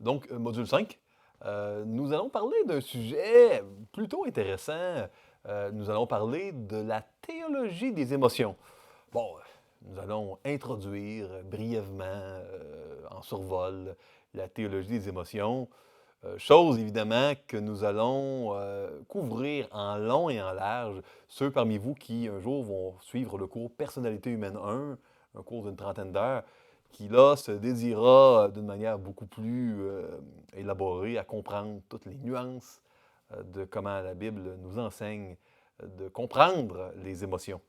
Donc, module 5, nous allons parler d'un sujet plutôt intéressant. Nous allons parler de la théologie des émotions. Bon, nous allons introduire brièvement, en survol, la théologie des émotions. Chose évidemment que nous allons couvrir en long et en large. Ceux parmi vous qui un jour vont suivre le cours Personnalité humaine 1, un cours d'une trentaine d'heures, qui là se dédiera d'une manière beaucoup plus élaborée à comprendre toutes les nuances de comment la Bible nous enseigne de comprendre les émotions.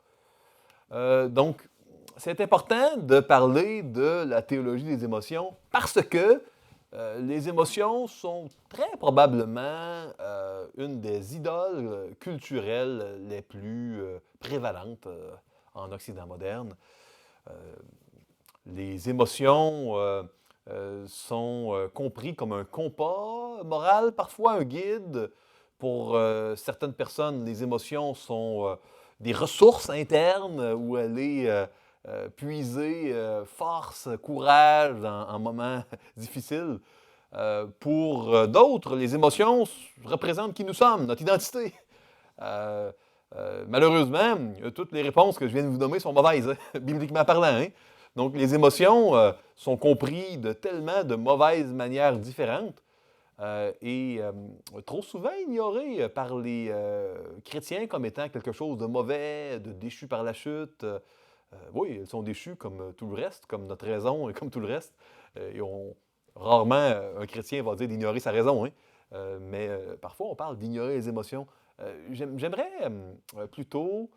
Donc, c'est important de parler de la théologie des émotions parce que les émotions sont très probablement une des idoles culturelles les plus prévalentes en Occident moderne. Les émotions sont comprises comme un compas moral, parfois un guide. Pour certaines personnes, les émotions sont des ressources internes où aller puiser force, courage en moments difficiles. Pour d'autres, les émotions représentent qui nous sommes, notre identité. Malheureusement, toutes les réponses que je viens de vous nommer sont mauvaises, bibliquement parlant. Donc, les émotions sont comprises de tellement de mauvaises manières différentes et trop souvent ignorées par les chrétiens comme étant quelque chose de mauvais, de déchu par la chute. Oui, elles sont déchues comme tout le reste, comme notre raison et comme tout le reste. Et rarement, un chrétien va dire d'ignorer sa raison, mais parfois on parle d'ignorer les émotions. J'aimerais plutôt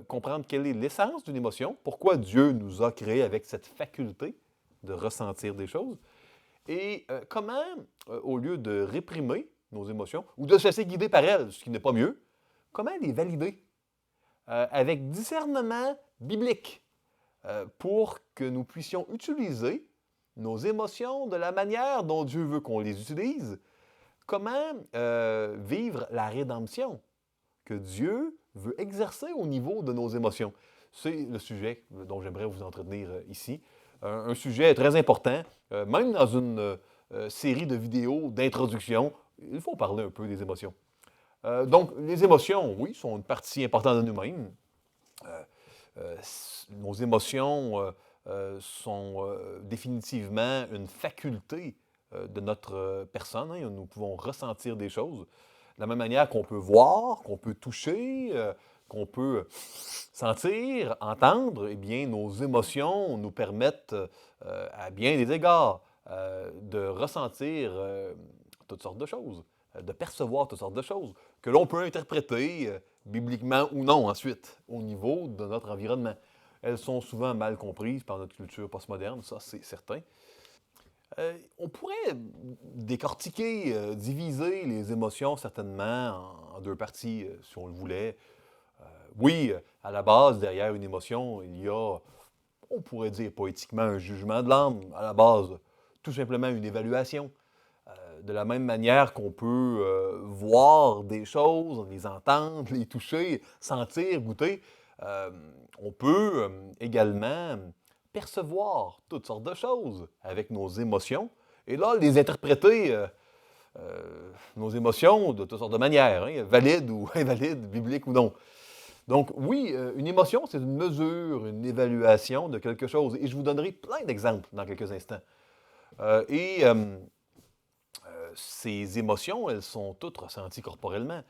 comprendre quelle est l'essence d'une émotion, pourquoi Dieu nous a créés avec cette faculté de ressentir des choses, et comment, au lieu de réprimer nos émotions, ou de se laisser guider par elles, ce qui n'est pas mieux, comment les valider avec discernement biblique pour que nous puissions utiliser nos émotions de la manière dont Dieu veut qu'on les utilise. Comment vivre la rédemption que Dieu veut exercer au niveau de nos émotions. C'est le sujet dont j'aimerais vous entretenir ici. Un sujet très important, même dans une série de vidéos d'introduction, il faut parler un peu des émotions. Donc, les émotions, oui, sont une partie importante de nous-mêmes. Nos émotions sont définitivement une faculté de notre personne. Nous pouvons ressentir des choses de la même manière qu'on peut voir, qu'on peut toucher, qu'on peut sentir, entendre. Eh bien, nos émotions nous permettent, à bien des égards, de ressentir toutes sortes de choses, de percevoir toutes sortes de choses, que l'on peut interpréter bibliquement ou non ensuite, au niveau de notre environnement. Elles sont souvent mal comprises par notre culture postmoderne, ça c'est certain. On pourrait décortiquer, diviser les émotions certainement en deux parties, si on le voulait. Oui, à la base, derrière une émotion, il y a, on pourrait dire poétiquement, un jugement de l'âme. À la base, tout simplement une évaluation. De la même manière qu'on peut voir des choses, les entendre, les toucher, sentir, goûter, on peut également percevoir toutes sortes de choses avec nos émotions et là, les interpréter, nos émotions, de toutes sortes de manières, valides ou invalides, bibliques ou non. Donc oui, une émotion, c'est une mesure, une évaluation de quelque chose. Et je vous donnerai plein d'exemples dans quelques instants. Ces émotions, elles sont toutes ressenties corporellement.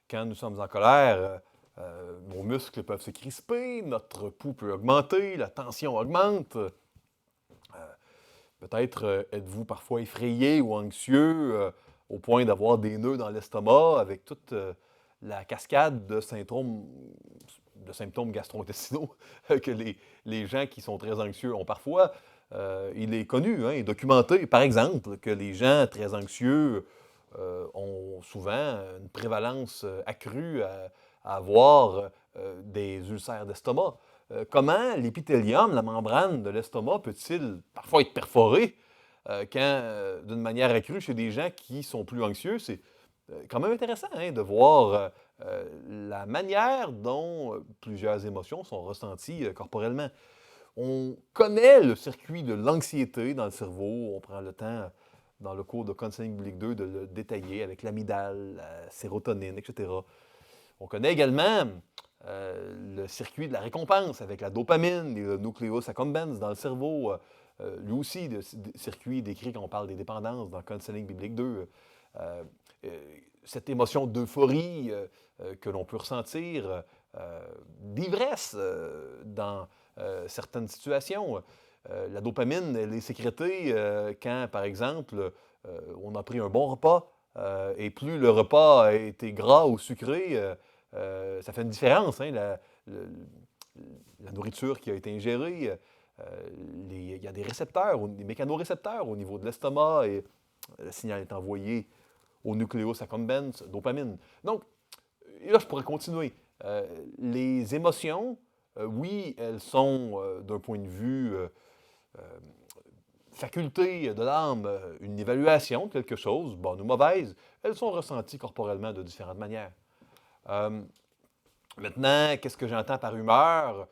Quand nous sommes en colère, nos muscles peuvent se crisper, notre pouls peut augmenter, la tension augmente. Peut-être êtes-vous parfois effrayé ou anxieux au point d'avoir des nœuds dans l'estomac avec toute la cascade de symptômes gastro-intestinaux que les gens qui sont très anxieux ont parfois. Il est connu et documenté, par exemple, que les gens très anxieux ont souvent une prévalence accrue à avoir des ulcères d'estomac. Comment l'épithélium, la membrane de l'estomac, peut-il parfois être perforé d'une manière accrue chez des gens qui sont plus anxieux? C'est quand même intéressant de voir la manière dont plusieurs émotions sont ressenties corporellement. On connaît le circuit de l'anxiété dans le cerveau, on prend le temps dans le cours de Counseling biblique 2 de le détailler avec l'amygdale, la sérotonine, etc. On connaît également le circuit de la récompense avec la dopamine et le nucleus accumbens dans le cerveau. Lui aussi, le circuit décrit quand on parle des dépendances dans Counseling biblique 2. Cette émotion d'euphorie que l'on peut ressentir, d'ivresse dans certaines situations. La dopamine, elle est sécrétée quand, par exemple, on a pris un bon repas et plus le repas a été gras ou sucré, ça fait une différence. Hein, la nourriture qui a été ingérée, il y a des récepteurs, des mécanorécepteurs au niveau de l'estomac et le signal est envoyé au nucleus accumbens, dopamine. Donc, là, je pourrais continuer. Les émotions, oui, elles sont, d'un point de vue faculté de l'âme, une évaluation de quelque chose, bonne ou mauvaise, elles sont ressenties corporellement de différentes manières. Maintenant, qu'est-ce que j'entends par humeur?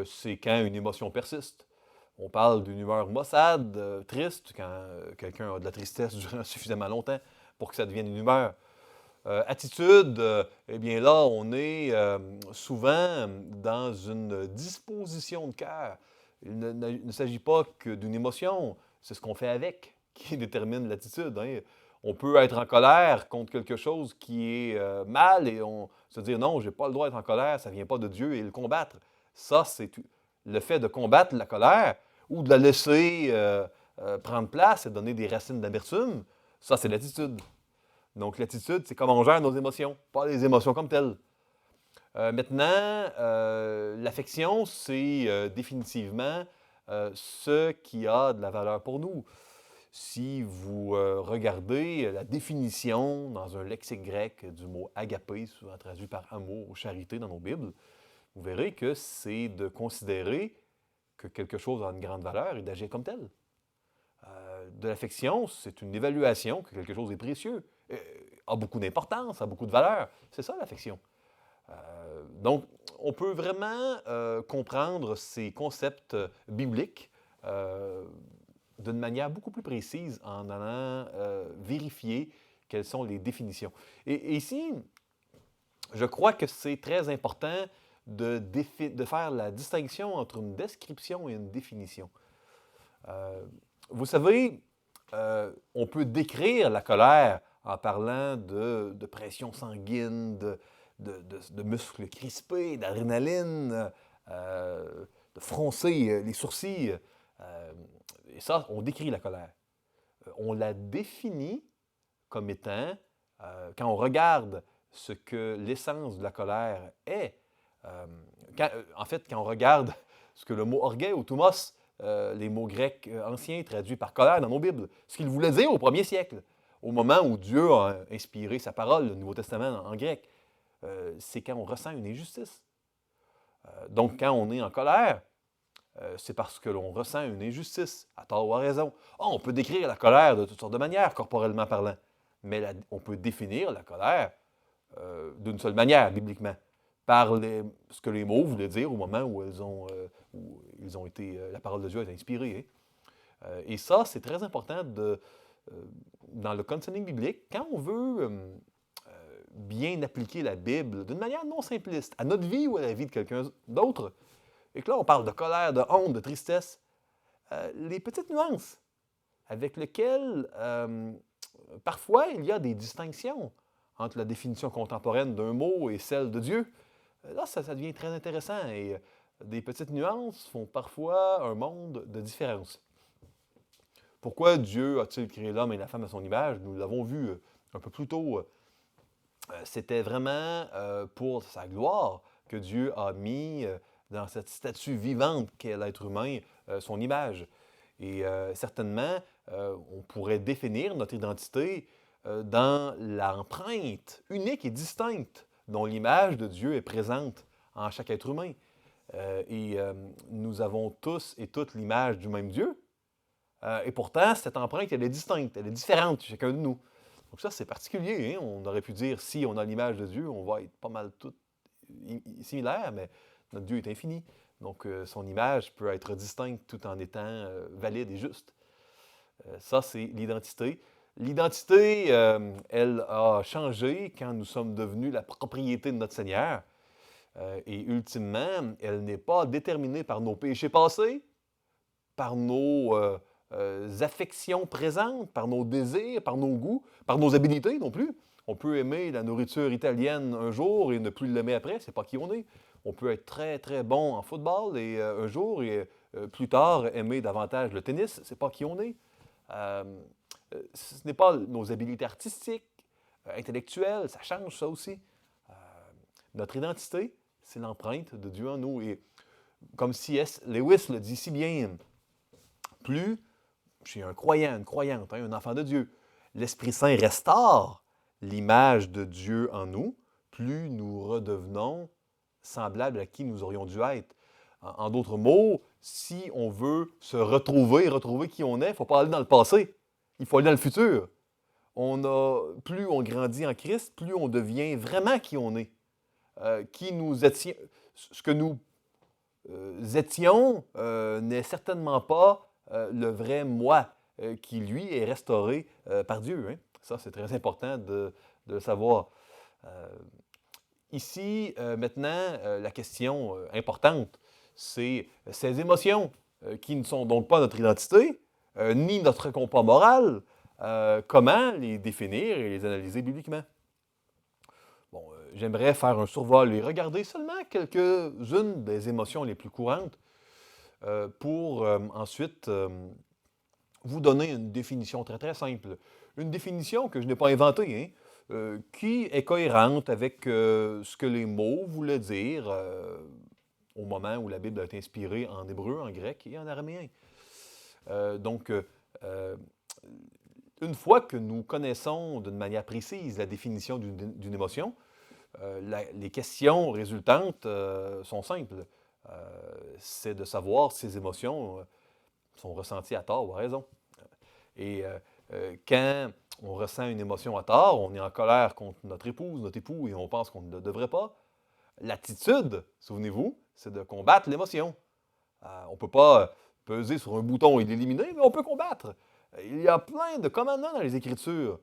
C'est quand une émotion persiste. On parle d'une humeur maussade, triste, quand quelqu'un a de la tristesse durant suffisamment longtemps pour que ça devienne une humeur. Attitude, eh bien là, on est souvent dans une disposition de cœur. Il ne s'agit pas que d'une émotion, c'est ce qu'on fait avec qui détermine l'attitude. Hein. On peut être en colère contre quelque chose qui est mal et on se dire non, je n'ai pas le droit d'être en colère, ça ne vient pas de Dieu et le combattre. Ça, c'est le fait de combattre la colère ou de la laisser prendre place et donner des racines d'amertume. Ça, c'est l'attitude. Donc, l'attitude, c'est comment on gère nos émotions, pas les émotions comme telles. Maintenant, l'affection, c'est définitivement ce qui a de la valeur pour nous. Si vous regardez la définition dans un lexique grec du mot agapé, souvent traduit par amour ou charité dans nos Bibles, vous verrez que c'est de considérer que quelque chose a une grande valeur et d'agir comme tel. De l'affection, c'est une évaluation que quelque chose est précieux, a beaucoup d'importance, a beaucoup de valeur. C'est ça l'affection. Donc, on peut vraiment comprendre ces concepts bibliques d'une manière beaucoup plus précise en allant vérifier quelles sont les définitions. Et ici, je crois que c'est très important de faire la distinction entre une description et une définition. Vous savez, on peut décrire la colère en parlant de pression sanguine, de muscles crispés, d'adrénaline, de froncer les sourcils. Et ça, on décrit la colère. On la définit comme étant, quand on regarde ce que l'essence de la colère est, en fait, quand on regarde ce que le mot orgueil ou thumos, les mots grecs anciens traduits par colère dans nos Bibles, ce qu'il voulait dire au 1er siècle, au moment où Dieu a inspiré sa parole, le Nouveau Testament en grec, c'est quand on ressent une injustice. Donc, quand on est en colère, c'est parce que l'on ressent une injustice, à tort ou à raison. On peut décrire la colère de toutes sortes de manières, corporellement parlant, mais on peut définir la colère d'une seule manière, bibliquement, par ce que les mots voulaient dire au moment où ils ont été, la parole de Dieu a été inspirée. Hein. Et ça, c'est très important dans le counseling biblique. Quand on veut bien appliquer la Bible d'une manière non simpliste à notre vie ou à la vie de quelqu'un d'autre, et que là, on parle de colère, de honte, de tristesse, les petites nuances avec lesquelles, parfois, il y a des distinctions entre la définition contemporaine d'un mot et celle de Dieu, là, ça devient très intéressant et des petites nuances font parfois un monde de différence. Pourquoi Dieu a-t-il créé l'homme et la femme à son image? Nous l'avons vu un peu plus tôt. C'était vraiment pour sa gloire que Dieu a mis dans cette statue vivante qu'est l'être humain son image. Et certainement, on pourrait définir notre identité dans l'empreinte unique et distincte dont l'image de Dieu est présente en chaque être humain. Nous avons tous et toutes l'image du même Dieu. Et pourtant, cette empreinte, elle est distincte, elle est différente chez chacun de nous. Donc ça, c'est particulier. Hein? On aurait pu dire, si on a l'image de Dieu, on va être pas mal tous similaires, mais notre Dieu est infini. Donc son image peut être distincte tout en étant valide et juste. Ça, c'est l'identité. L'identité, elle a changé quand nous sommes devenus la propriété de notre Seigneur. Et ultimement, elle n'est pas déterminée par nos péchés passés, par nos affections présentes, par nos désirs, par nos goûts, par nos habilités non plus. On peut aimer la nourriture italienne un jour et ne plus l'aimer après, c'est pas qui on est. On peut être très, très bon en football et un jour et plus tard aimer davantage le tennis, c'est pas qui on est. Euh, Ce n'est pas nos habiletés artistiques, intellectuelles, ça change ça aussi. Euh, Notre identité, c'est l'empreinte de Dieu en nous. Et comme C.S. Lewis le dit si bien, plus chez un croyant, une croyante, un enfant de Dieu, l'Esprit Saint restaure l'image de Dieu en nous, plus nous redevenons semblables à qui nous aurions dû être. En d'autres mots, si on veut se retrouver qui on est, il ne faut pas aller dans le passé, il faut aller dans le futur. Plus on grandit en Christ, plus on devient vraiment qui on est. Qui nous étions, ce que nous étions n'est certainement pas le vrai moi qui, lui, est restauré par Dieu. Hein? Ça, c'est très important de le savoir. Euh, Ici, maintenant, la question importante, c'est ces émotions qui ne sont donc pas notre identité, ni notre compas moral, comment les définir et les analyser bibliquement. Bon, j'aimerais faire un survol et regarder seulement quelques-unes des émotions les plus courantes pour ensuite vous donner une définition très très simple. Une définition que je n'ai pas inventée, qui est cohérente avec ce que les mots voulaient dire au moment où la Bible a été inspirée en hébreu, en grec et en araméen. Donc, une fois que nous connaissons d'une manière précise la définition d'une émotion, les questions résultantes sont simples. C'est de savoir si ces émotions sont ressenties à tort ou à raison. Et quand on ressent une émotion à tort, on est en colère contre notre épouse, notre époux, et on pense qu'on ne devrait pas. L'attitude, souvenez-vous, c'est de combattre l'émotion. On ne peut pas peser sur un bouton et l'éliminer, mais on peut combattre. Il y a plein de commandements dans les Écritures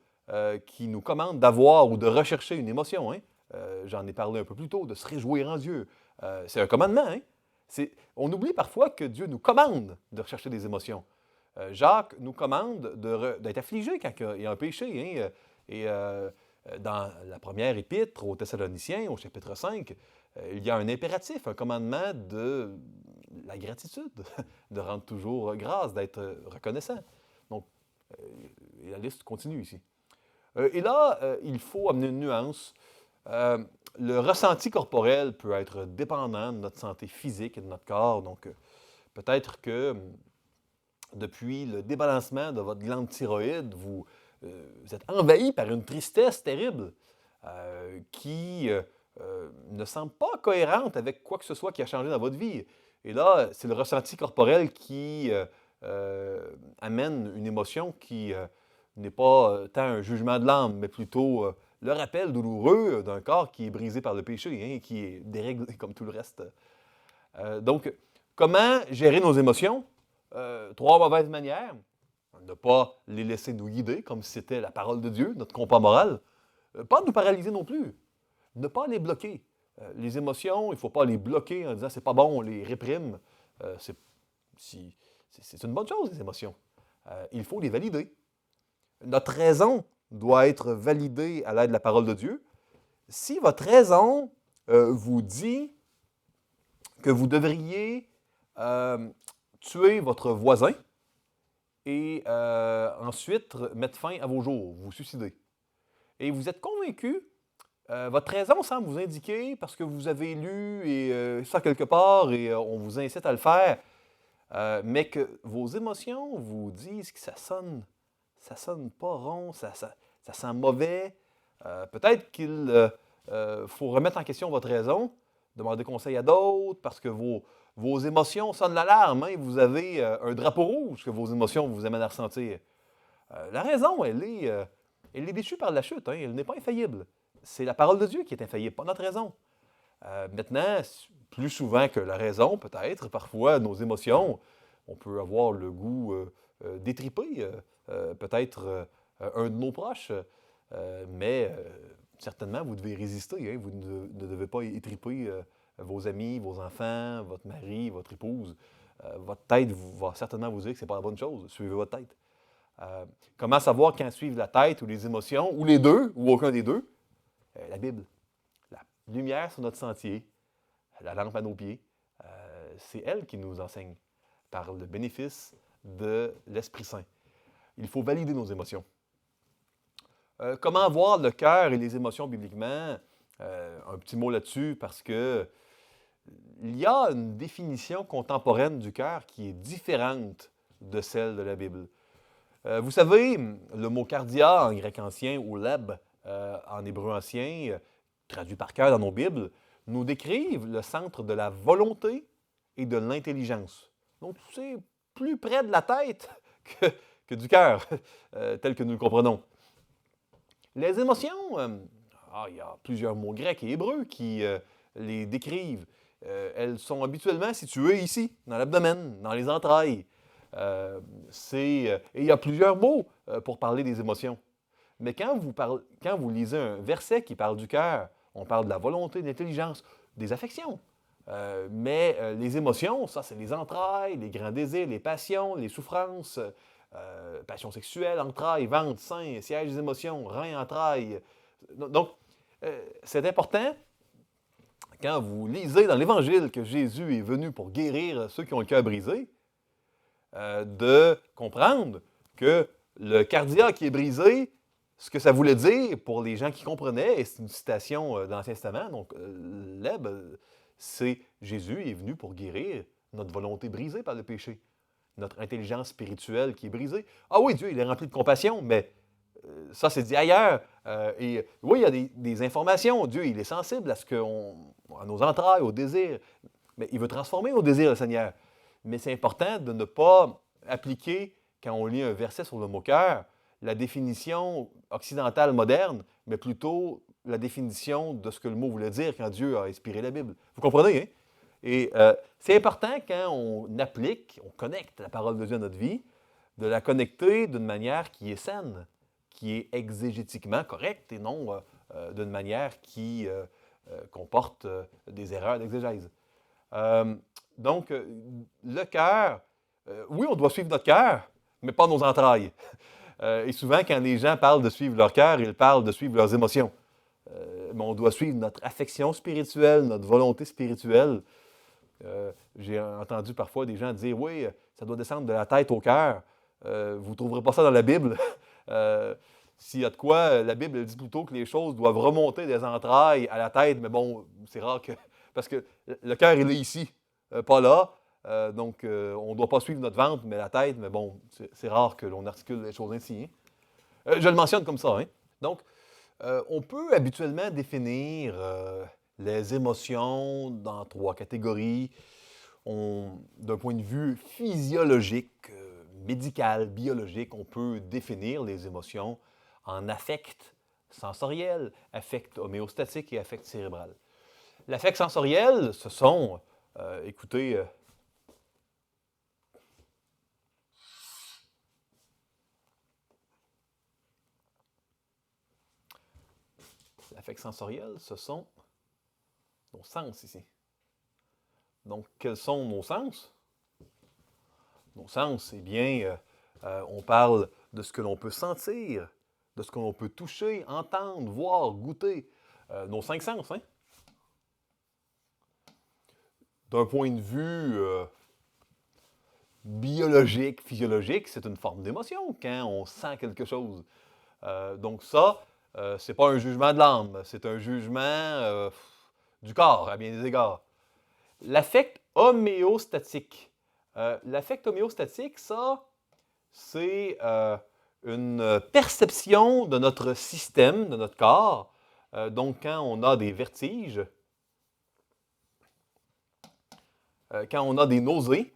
qui nous commandent d'avoir ou de rechercher une émotion. Hein? J'en ai parlé un peu plus tôt, de se réjouir en Dieu. C'est un commandement. Hein? On oublie parfois que Dieu nous commande de rechercher des émotions. Jacques nous commande d'être affligé quand il y a un péché. Hein? Et dans la première épître aux Thessaloniciens, au chapitre 5, il y a un impératif, un commandement de la gratitude, de rendre toujours grâce, d'être reconnaissant. Donc, la liste continue ici. Et là, il faut amener une nuance. Le ressenti corporel peut être dépendant de notre santé physique et de notre corps. Donc, peut-être que depuis le débalancement de votre glande thyroïde, vous êtes envahi par une tristesse terrible qui ne semble pas cohérente avec quoi que ce soit qui a changé dans votre vie. Et là, c'est le ressenti corporel qui amène une émotion qui n'est pas tant un jugement de l'âme, mais plutôt le rappel douloureux d'un corps qui est brisé par le péché, hein, qui est déréglé comme tout le reste. Donc, comment gérer nos émotions? 3 mauvaises manières. Ne pas les laisser nous guider, comme si c'était la parole de Dieu, notre compas moral. Pas nous paralyser non plus. Ne pas les bloquer. Les émotions, il ne faut pas les bloquer en disant c'est pas bon, on les réprime. C'est une bonne chose, les émotions. Il faut les valider. Notre raison doit être validée à l'aide de la parole de Dieu. Si votre raison vous dit que vous devriez tuer votre voisin et ensuite mettre fin à vos jours, vous suicider. Et vous êtes convaincu, votre raison semble vous indiquer, parce que vous avez lu et, ça quelque part et on vous incite à le faire, mais que vos émotions vous disent que ça sonne pas rond, ça sent mauvais. Peut-être qu'il faut remettre en question votre raison, demander conseil à d'autres, parce que vos émotions sonnent l'alarme. Hein? Vous avez un drapeau rouge que vos émotions vous amènent à ressentir. La raison, elle est déchue par la chute. Hein? Elle n'est pas infaillible. C'est la parole de Dieu qui est infaillible, pas notre raison. Maintenant, plus souvent que la raison, peut-être, parfois, nos émotions, on peut avoir le goût détriper peut-être un de nos proches, mais certainement, vous devez résister. Hein? Vous ne devez pas étriper vos amis, vos enfants, votre mari, votre épouse. Votre tête va certainement vous dire que ce n'est pas la bonne chose. Suivez votre tête. Comment savoir quand suivre la tête ou les émotions, ou les deux, ou aucun des deux? La Bible. La lumière sur notre sentier, la lampe à nos pieds, c'est elle qui nous enseigne par le bénéfice de l'Esprit Saint. Il faut valider nos émotions. Comment voir le cœur et les émotions bibliquement? Un petit mot là-dessus parce que il y a une définition contemporaine du cœur qui est différente de celle de la Bible. Vous savez, le mot cardia en grec ancien ou leb en hébreu ancien, traduit par cœur dans nos Bibles, nous décrivent le centre de la volonté et de l'intelligence. Donc, c'est plus près de la tête que du cœur, tel que nous le comprenons. Les émotions, il y a plusieurs mots grecs et hébreux qui les décrivent. Elles sont habituellement situées ici, dans l'abdomen, dans les entrailles. Et il y a plusieurs mots pour parler des émotions. Mais quand vous lisez un verset qui parle du cœur, on parle de la volonté, de l'intelligence, des affections. Mais les émotions, ça, c'est les entrailles, les grands désirs, les passions, les souffrances, passions sexuelles, entrailles, ventre, sein, siège des émotions, reins, entrailles. Donc, c'est important, quand vous lisez dans l'Évangile que Jésus est venu pour guérir ceux qui ont le cœur brisé, de comprendre que le cardia qui est brisé, ce que ça voulait dire pour les gens qui comprenaient, et c'est une citation de l'Ancien Testament, donc Leb, c'est Jésus est venu pour guérir notre volonté brisée par le péché, notre intelligence spirituelle qui est brisée. Ah oui, Dieu, il est rempli de compassion, mais ça, c'est dit ailleurs. Et oui, il y a des informations. Dieu, il est sensible à nos entrailles, aux désirs. Mais il veut transformer nos désirs, le Seigneur. Mais c'est important de ne pas appliquer, quand on lit un verset sur le mot cœur, la définition occidentale moderne, mais plutôt la définition de ce que le mot voulait dire quand Dieu a inspiré la Bible. Vous comprenez, hein? Et c'est important quand on applique, on connecte la parole de Dieu à notre vie, de la connecter d'une manière qui est saine, qui est exégétiquement correcte et non d'une manière qui comporte des erreurs d'exégèse. Donc, le cœur, oui, on doit suivre notre cœur, mais pas nos entrailles. Et souvent, quand les gens parlent de suivre leur cœur, ils parlent de suivre leurs émotions. Mais on doit suivre notre affection spirituelle, notre volonté spirituelle. J'ai entendu parfois des gens dire « Oui, ça doit descendre de la tête au cœur. Vous ne trouverez pas ça dans la Bible. S'il y a de quoi, la Bible dit plutôt que les choses doivent remonter des entrailles à la tête, mais bon, c'est rare que... Parce que le cœur, il est ici, pas là. Donc, on ne doit pas suivre notre ventre, mais la tête, mais bon, c'est rare que l'on articule les choses ainsi. Hein? Je le mentionne comme ça. Hein? Donc, on peut habituellement définir les émotions dans 3 catégories. D'un point de vue physiologique, médical, biologique, on peut définir les émotions en affect sensoriel, affect homéostatique et affect cérébral. L'affect sensoriel, ce sont, écoutez, l'affect sensoriel, ce sont nos sens ici. Donc, quels sont nos sens? Nos sens, eh bien, on parle de ce que l'on peut sentir, de ce que l'on peut toucher, entendre, voir, goûter. Nos 5 sens, hein? D'un point de vue biologique, physiologique, c'est une forme d'émotion quand on sent quelque chose. Donc ça, c'est pas un jugement de l'âme, c'est un jugement du corps, à bien des égards. L'affect homéostatique. L'affect homéostatique, ça, c'est une perception de notre système, de notre corps. Donc, quand on a des vertiges, quand on a des nausées,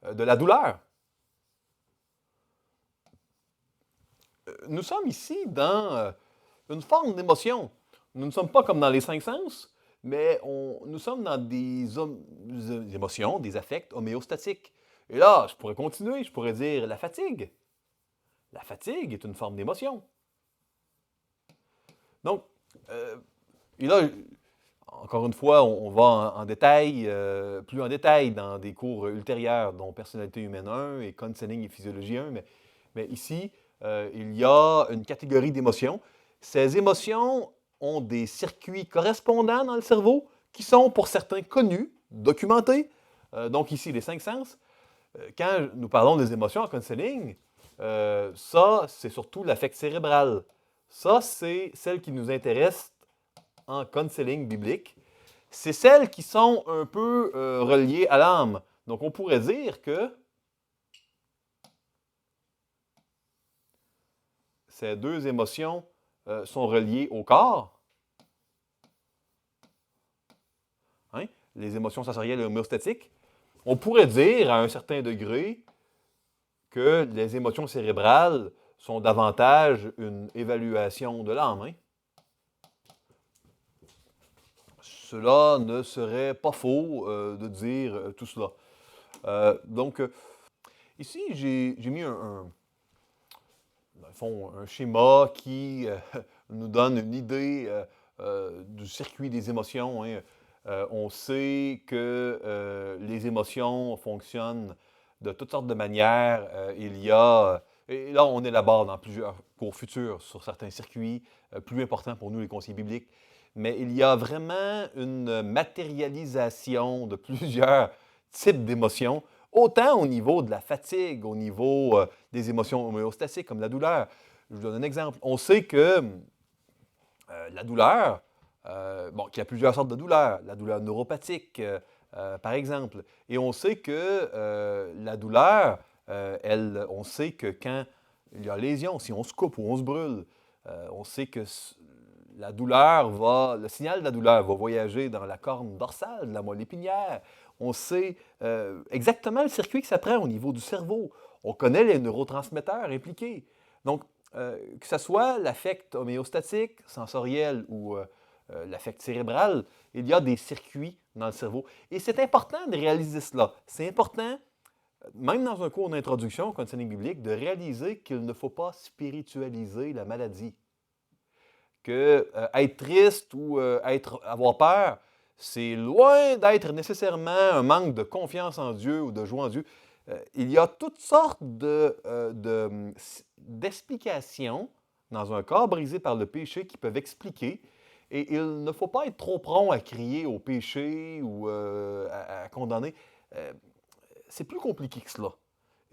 de la douleur. Nous sommes ici dans une forme d'émotion. Nous ne sommes pas comme dans les 5 sens, mais nous sommes dans des émotions, des affects homéostatiques. Et là, je pourrais continuer, je pourrais dire la fatigue. La fatigue est une forme d'émotion. Donc, et là, encore une fois, on va en détail, plus en détail dans des cours ultérieurs, dont Personnalité humaine 1 et Counseling et physiologie 1, mais ici, il y a une catégorie d'émotions. Ces émotions ont des circuits correspondants dans le cerveau qui sont pour certains connus, documentés. Donc ici, les 5 sens. Quand nous parlons des émotions en counseling, ça, c'est surtout l'affect cérébral. Ça, c'est celle qui nous intéresse en counseling biblique. C'est celles qui sont un peu reliées à l'âme. Donc, on pourrait dire que ces deux émotions sont reliées au corps. Hein? Les émotions sensorielles et homéostatiques. On pourrait dire, à un certain degré, que les émotions cérébrales sont davantage une évaluation de l'âme. Hein? Cela ne serait pas faux de dire tout cela. Donc, ici, j'ai mis dans le fond, un schéma qui nous donne une idée du circuit des émotions. Hein. On sait que les émotions fonctionnent de toutes sortes de manières. Il y a, et là, on élabore dans plusieurs cours futurs sur certains circuits plus importants pour nous, les conseillers bibliques. Mais il y a vraiment une matérialisation de plusieurs types d'émotions, autant au niveau de la fatigue, au niveau des émotions homéostatiques comme la douleur. Je vous donne un exemple. On sait que la douleur, qu'il y a plusieurs sortes de douleurs. La douleur neuropathique, par exemple. Et on sait que la douleur, on sait que quand il y a lésion, si on se coupe ou on se brûle, on sait que le signal de la douleur va voyager dans la corne dorsale de la moelle épinière. On sait exactement le circuit que ça prend au niveau du cerveau. On connaît les neurotransmetteurs impliqués. Donc, que ce soit l'affect homéostatique, sensoriel ou l'affect cérébral, il y a des circuits dans le cerveau. Et c'est important de réaliser cela. C'est important, même dans un cours d'introduction au counseling biblique, de réaliser qu'il ne faut pas spiritualiser la maladie. Que être triste ou avoir peur, c'est loin d'être nécessairement un manque de confiance en Dieu ou de joie en Dieu. Il y a toutes sortes d'explications dans un corps brisé par le péché qui peuvent expliquer. Et il ne faut pas être trop prompt à crier au péché ou à condamner. C'est plus compliqué que cela.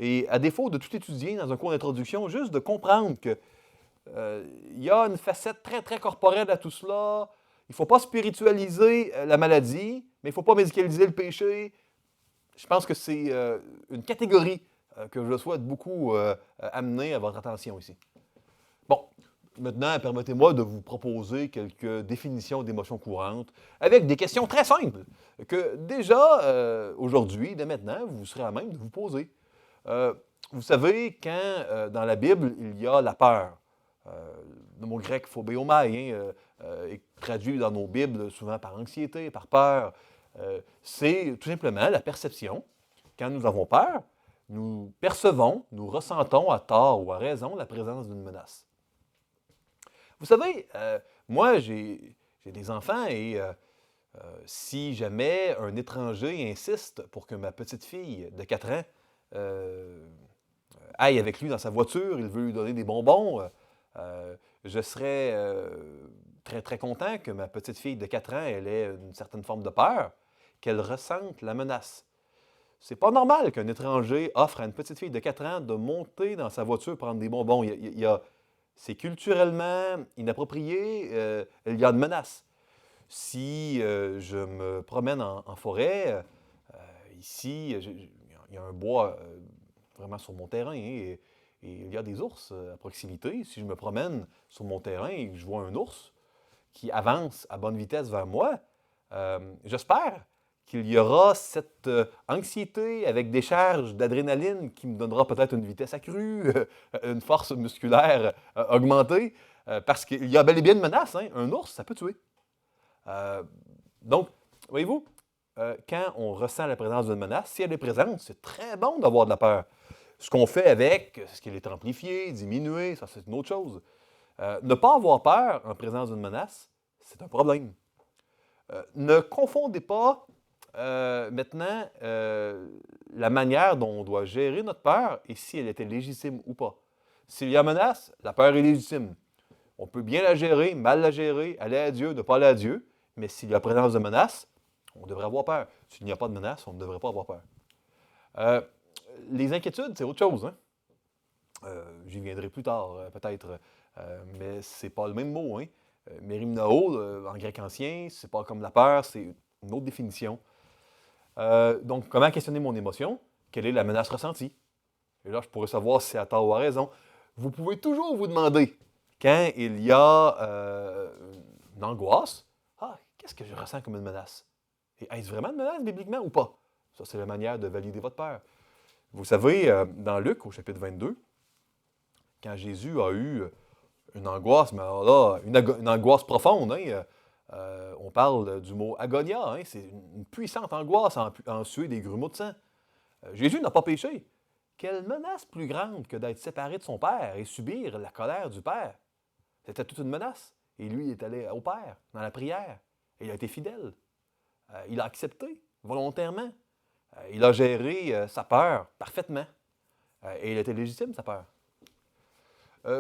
Et à défaut de tout étudier dans un cours d'introduction, juste de comprendre que il y a une facette très, très corporelle à tout cela. Il ne faut pas spiritualiser la maladie, mais il ne faut pas médicaliser le péché. Je pense que c'est une catégorie que je souhaite beaucoup amener à votre attention ici. Bon, maintenant, permettez-moi de vous proposer quelques définitions d'émotions courantes avec des questions très simples que déjà, aujourd'hui, dès maintenant, vous serez à même de vous poser. Vous savez, quand dans la Bible, il y a la peur, le mot grec phobéomai, est traduit dans nos Bibles souvent par anxiété, par peur. C'est tout simplement la perception. Quand nous avons peur, nous percevons, nous ressentons à tort ou à raison la présence d'une menace. Vous savez, moi, j'ai des enfants et si jamais un étranger insiste pour que ma petite fille de 4 ans aille avec lui dans sa voiture, il veut lui donner des bonbons, je serais très, très content que ma petite fille de 4 ans elle ait une certaine forme de peur, qu'elle ressente la menace. C'est pas normal qu'un étranger offre à une petite fille de 4 ans de monter dans sa voiture prendre des bonbons. C'est culturellement inapproprié, il y a une menace. Si je me promène en forêt, ici, il y a un bois vraiment sur mon terrain et il y a des ours à proximité. Si je me promène sur mon terrain et que je vois un ours qui avance à bonne vitesse vers moi, j'espère qu'il y aura cette anxiété avec des charges d'adrénaline qui me donnera peut-être une vitesse accrue, une force musculaire augmentée, parce qu'il y a bel et bien une menace. Hein? Un ours, ça peut tuer. Donc, voyez-vous, quand on ressent la présence d'une menace, si elle est présente, c'est très bon d'avoir de la peur. Ce qu'on fait avec, est-ce qu'elle est amplifiée, diminuée, ça c'est une autre chose. Ne pas avoir peur en présence d'une menace, c'est un problème. Ne confondez pas maintenant la manière dont on doit gérer notre peur et si elle était légitime ou pas. S'il y a menace, la peur est légitime. On peut bien la gérer, mal la gérer, aller à Dieu, ne pas aller à Dieu, mais s'il y a présence de menace, on devrait avoir peur. S'il n'y a pas de menace, on ne devrait pas avoir peur. Les inquiétudes, c'est autre chose. Hein? J'y viendrai plus tard, peut-être, mais c'est pas le même mot. Hein? Mérimnao, en grec ancien, c'est pas comme la peur, c'est une autre définition. Donc, comment questionner mon émotion? Quelle est la menace ressentie? Et là, je pourrais savoir si c'est à tort ou à raison. Vous pouvez toujours vous demander, quand il y a une angoisse, qu'est-ce que je ressens comme une menace? Et est-ce vraiment une menace bibliquement ou pas? Ça, c'est la manière de valider votre peur. Vous savez, dans Luc, au chapitre 22, quand Jésus a eu une angoisse, mais alors là, une angoisse profonde, hein, on parle du mot agonia, hein, c'est une puissante angoisse en suer des grumeaux de sang. Jésus n'a pas péché. Quelle menace plus grande que d'être séparé de son Père et subir la colère du Père? C'était toute une menace. Et lui, il est allé au Père, dans la prière. Et il a été fidèle. Il a accepté, volontairement. Il a géré sa peur parfaitement. Et il était légitime, sa peur.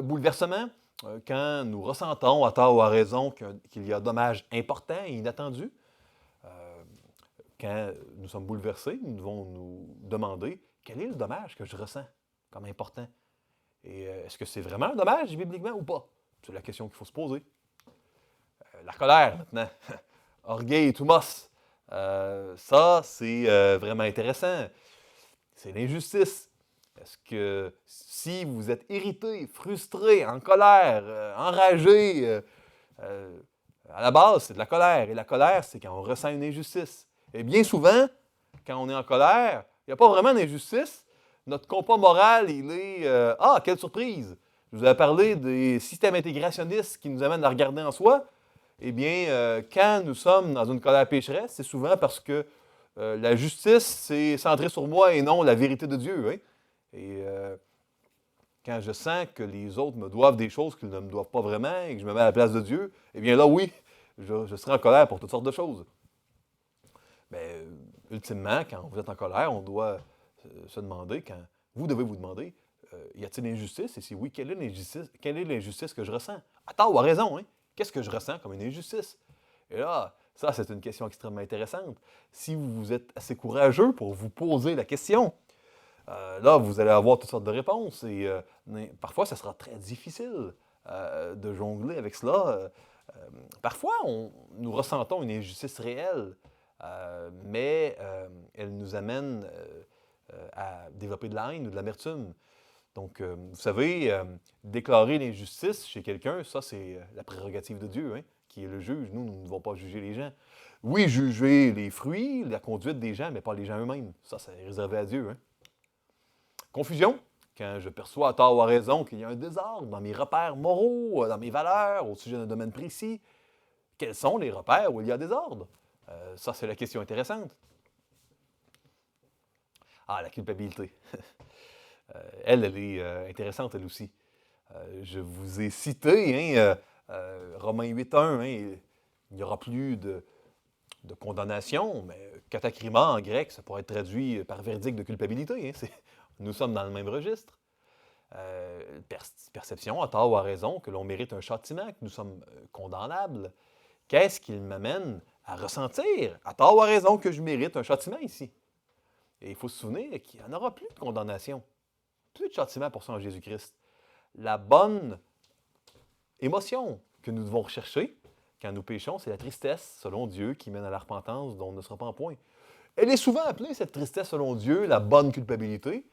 Bouleversement, quand nous ressentons, à tort ou à raison, qu'il y a dommage important et inattendu, quand nous sommes bouleversés, nous devons nous demander quel est le dommage que je ressens comme important. Et est-ce que c'est vraiment un dommage bibliquement ou pas? C'est la question qu'il faut se poser. La colère, maintenant. Orgueil et Thumos. Ça, c'est vraiment intéressant. C'est l'injustice. Est-ce que si vous êtes irrité, frustré, en colère, enragé, à la base, c'est de la colère. Et la colère, c'est quand on ressent une injustice. Et bien souvent, quand on est en colère, il n'y a pas vraiment d'injustice. Notre compas moral, il est quelle surprise! Je vous avais parlé des systèmes intégrationnistes qui nous amènent à regarder en soi. Eh bien, quand nous sommes dans une colère pécheresse, c'est souvent parce que la justice, c'est centré sur moi et non la vérité de Dieu. Hein? Et quand je sens que les autres me doivent des choses qu'ils ne me doivent pas vraiment et que je me mets à la place de Dieu, eh bien là, oui, je serai en colère pour toutes sortes de choses. Mais ultimement, quand vous êtes en colère, on doit se demander, vous devez vous demander, y a-t-il une injustice? Et si oui, quelle est l'injustice que je ressens? À tort ou à raison, hein? Qu'est-ce que je ressens comme une injustice? Et là, ça, c'est une question extrêmement intéressante. Si vous êtes assez courageux pour vous poser la question, là, vous allez avoir toutes sortes de réponses. Et parfois, ça sera très difficile de jongler avec cela. Parfois, nous ressentons une injustice réelle, mais elle nous amène à développer de la haine ou de l'amertume. Donc, vous savez, déclarer l'injustice chez quelqu'un, ça, c'est la prérogative de Dieu, hein, qui est le juge. Nous ne devons pas juger les gens. Oui, juger les fruits, la conduite des gens, mais pas les gens eux-mêmes. Ça, c'est réservé à Dieu. Hein. Confusion, quand je perçois à tort ou à raison qu'il y a un désordre dans mes repères moraux, dans mes valeurs, au sujet d'un domaine précis. Quels sont les repères où il y a désordre? Ça, c'est la question intéressante. La culpabilité. Elle est intéressante, elle aussi. Je vous ai cité hein, Romains 8.1, hein, il n'y aura plus de condamnation, mais katakrima en grec, ça pourrait être traduit par verdict de culpabilité. Hein, nous sommes dans le même registre. Perception, à tort ou à raison, que l'on mérite un châtiment, que nous sommes condamnables. Qu'est-ce qui m'amène à ressentir, à tort ou à raison, que je mérite un châtiment ici? Et il faut se souvenir qu'il n'y en aura plus de condamnation. Plus de châtiment pour ça en Jésus-Christ. La bonne émotion que nous devons rechercher quand nous péchons, c'est la tristesse, selon Dieu, qui mène à la repentance dont on ne sera pas en point. Elle est souvent appelée, cette tristesse, selon Dieu, la bonne culpabilité.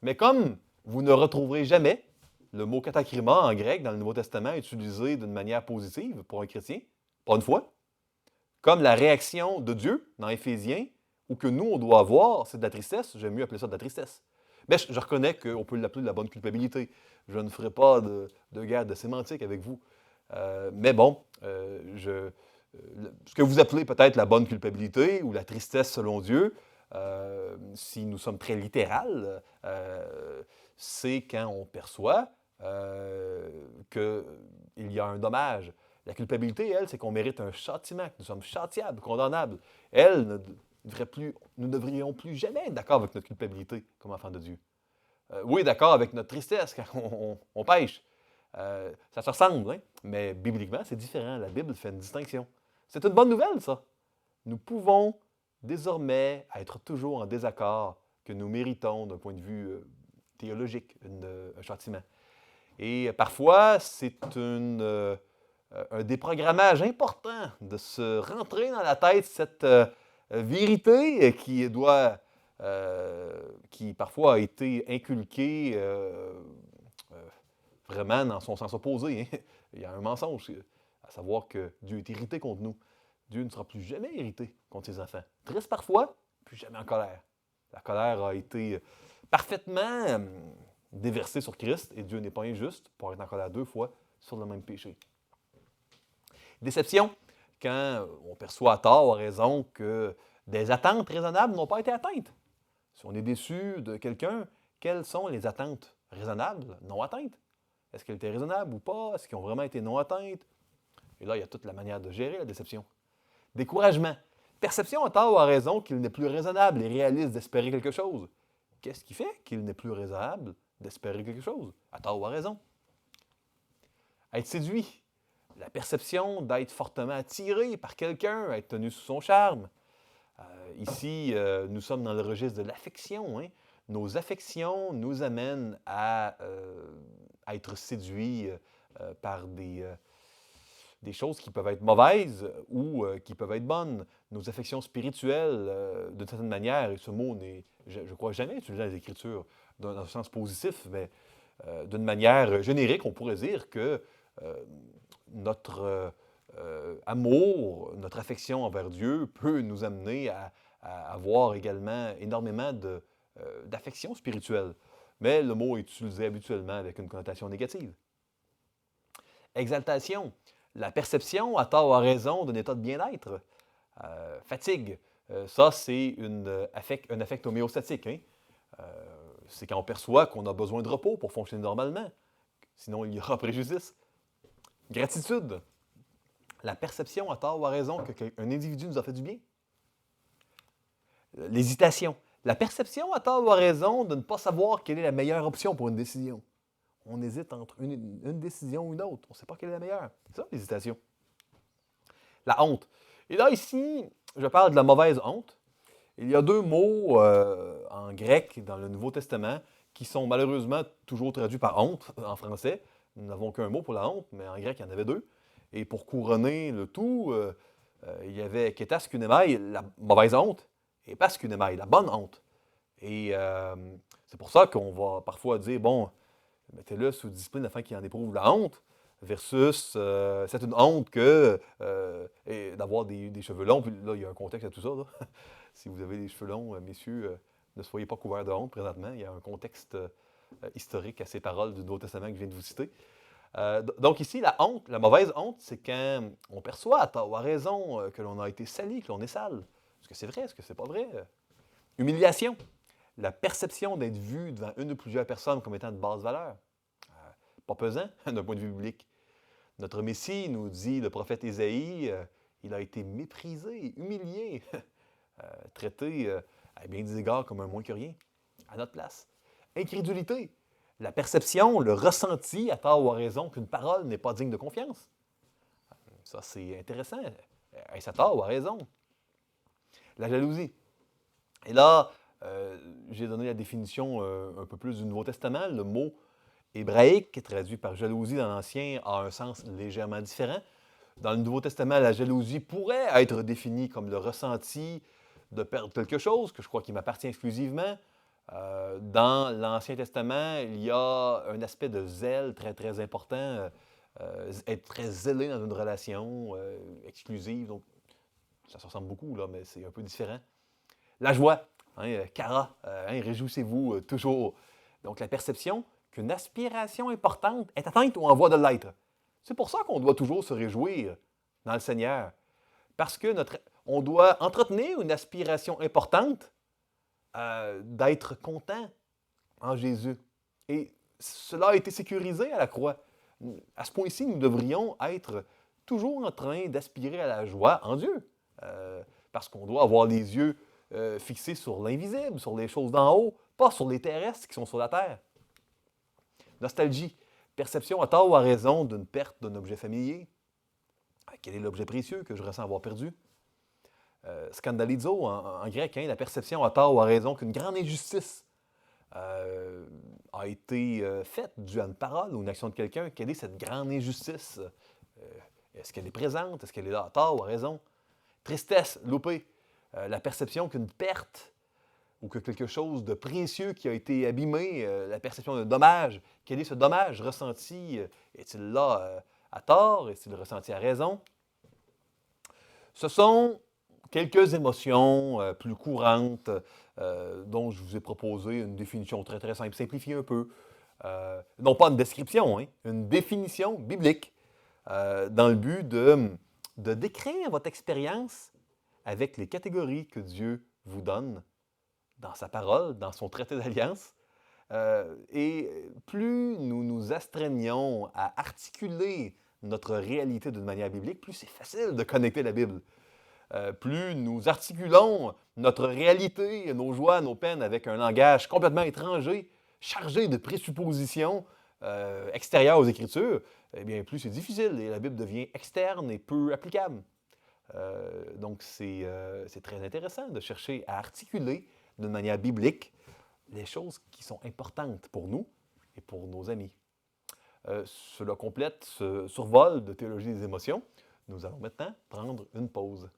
Mais comme vous ne retrouverez jamais le mot katakrima en grec dans le Nouveau Testament utilisé d'une manière positive pour un chrétien, pas une fois, comme la réaction de Dieu dans Éphésiens, ou que nous, on doit avoir, c'est de la tristesse, j'aime mieux appeler ça de la tristesse. Mais je reconnais qu'on peut l'appeler de la bonne culpabilité. Je ne ferai pas de guerre de sémantique avec vous. Mais bon, ce que vous appelez peut-être la bonne culpabilité ou la tristesse selon Dieu, si nous sommes très littéral, c'est quand on perçoit qu'il y a un dommage. La culpabilité, elle, c'est qu'on mérite un châtiment, que nous sommes châtiables, condamnables. Elle, nous ne devrions plus jamais être d'accord avec notre culpabilité comme enfants de Dieu. Oui, d'accord avec notre tristesse quand on pêche. Ça se ressemble, hein? Mais bibliquement, c'est différent. La Bible fait une distinction. C'est une bonne nouvelle, ça. Nous pouvons désormais être toujours en désaccord que nous méritons d'un point de vue théologique, un châtiment. Et parfois, c'est un déprogrammage important de se rentrer dans la tête cette vérité qui parfois a été inculquée vraiment dans son sens opposé. Hein. Il y a un mensonge, à savoir que Dieu est irrité contre nous. Dieu ne sera plus jamais irrité contre ses enfants. Triste parfois, plus jamais en colère. La colère a été parfaitement déversée sur Christ et Dieu n'est pas injuste pour être en colère 2 fois sur le même péché. Déception, quand on perçoit à tort ou à raison que des attentes raisonnables n'ont pas été atteintes. Si on est déçu de quelqu'un, quelles sont les attentes raisonnables non atteintes? Est-ce qu'elles étaient raisonnables ou pas? Est-ce qu'elles ont vraiment été non atteintes? Et là, il y a toute la manière de gérer la déception. Découragement. Perception à tort ou à raison qu'il n'est plus raisonnable et réaliste d'espérer quelque chose. Qu'est-ce qui fait qu'il n'est plus raisonnable d'espérer quelque chose, à tort ou à raison? Être séduit. La perception d'être fortement attiré par quelqu'un, être tenu sous son charme. Ici, nous sommes dans le registre de l'affection. Hein? Nos affections nous amènent à être séduits par des choses qui peuvent être mauvaises ou qui peuvent être bonnes. Nos affections spirituelles, d'une certaine manière, et ce mot n'est, je crois, jamais utilisé dans les Écritures dans un sens positif, mais d'une manière générique, on pourrait dire que notre amour, notre affection envers Dieu peut nous amener à avoir également énormément d'affection spirituelle. Mais le mot est utilisé habituellement avec une connotation négative. Exaltation, la perception, à tort ou à raison, d'un état de bien-être. Fatigue, ça c'est un affect homéostatique. Hein? C'est quand on perçoit qu'on a besoin de repos pour fonctionner normalement. Sinon, il y aura préjudice. Gratitude, la perception, à tort ou à raison, qu'un individu nous a fait du bien. L'hésitation, la perception, à tort ou à raison, de ne pas savoir quelle est la meilleure option pour une décision. On hésite entre une décision ou une autre. On ne sait pas quelle est la meilleure. C'est ça, l'hésitation. La honte. Et là, ici, je parle de la mauvaise honte. Il y a 2 mots en grec dans le Nouveau Testament qui sont malheureusement toujours traduits par honte en français. Nous n'avons qu'un mot pour la honte, mais en grec, il y en avait 2. Et pour couronner le tout, il y avait ketas kunemai, la mauvaise honte, et pas kunemai, la bonne honte. Et c'est pour ça qu'on va parfois dire, bon, mettez-le sous discipline afin qu'il en éprouve la honte, versus c'est une honte que d'avoir des cheveux longs. Puis là, il y a un contexte à tout ça. Là. Si vous avez des cheveux longs, messieurs, ne soyez pas couverts de honte présentement. Il y a un contexte historique à ces paroles du Nouveau Testament que je viens de vous citer. Donc ici, la honte, la mauvaise honte, c'est quand on perçoit à tort ou à raison que l'on a été sali, que l'on est sale. Est-ce que c'est vrai? Est-ce que c'est pas vrai? Humiliation, la perception d'être vu devant une ou plusieurs personnes comme étant de basse valeur. Pas pesant d'un point de vue biblique. Notre Messie, nous dit le prophète Ésaïe, il a été méprisé, humilié, traité à bien des égards comme un moins que rien, à notre place. Incrédulité, la perception, le ressenti, à tort ou à raison, qu'une parole n'est pas digne de confiance. Ça, c'est intéressant. Est-ce à tort ou à raison? La jalousie. Et là, j'ai donné la définition un peu plus du Nouveau Testament. Le mot hébraïque, traduit par jalousie dans l'Ancien, a un sens légèrement différent. Dans le Nouveau Testament, la jalousie pourrait être définie comme le ressenti de perdre quelque chose, que je crois qu'il m'appartient exclusivement. Dans l'Ancien Testament, il y a un aspect de zèle très, très important, être très zélé dans une relation exclusive. Donc, ça se ressemble beaucoup, là, mais c'est un peu différent. La joie, hein, Kara, réjouissez-vous toujours. Donc, la perception qu'une aspiration importante est atteinte ou en voie de l'être. C'est pour ça qu'on doit toujours se réjouir dans le Seigneur. Parce que on doit entretenir une aspiration importante d'être content en Jésus. Et cela a été sécurisé à la croix. À ce point-ci, nous devrions être toujours en train d'aspirer à la joie en Dieu. Parce qu'on doit avoir les yeux fixés sur l'invisible, sur les choses d'en haut, pas sur les terrestres qui sont sur la terre. Nostalgie, perception à tort ou à raison d'une perte d'un objet familier. Quel est l'objet précieux que je ressens avoir perdu? Scandalizo en grec, hein, la perception à tort ou à raison qu'une grande injustice a été faite due à une parole ou une action de quelqu'un. Quelle est cette grande injustice? Est-ce qu'elle est présente? Est-ce qu'elle est là à tort ou à raison? Tristesse, loupé. La perception qu'une perte ou que quelque chose de précieux qui a été abîmé, la perception d'un dommage. Quel est ce dommage ressenti? Est-il là à tort? Est-il ressenti à raison? Ce sont quelques émotions plus courantes dont je vous ai proposé une définition très très simple, simplifiée un peu. Non pas une description, hein, une définition biblique dans le but de décrire votre expérience avec les catégories que Dieu vous donne dans sa parole, dans son traité d'alliance. Et plus nous nous astreignons à articuler notre réalité d'une manière biblique, plus c'est facile de connecter la Bible. Plus nous articulons notre réalité, nos joies, nos peines avec un langage complètement étranger, chargé de présuppositions extérieures aux Écritures, eh bien, plus c'est difficile et la Bible devient externe et peu applicable. Donc, c'est très intéressant de chercher à articuler d'une manière biblique les choses qui sont importantes pour nous et pour nos amis. Cela complète ce survol de théologie des émotions. Nous allons maintenant prendre une pause.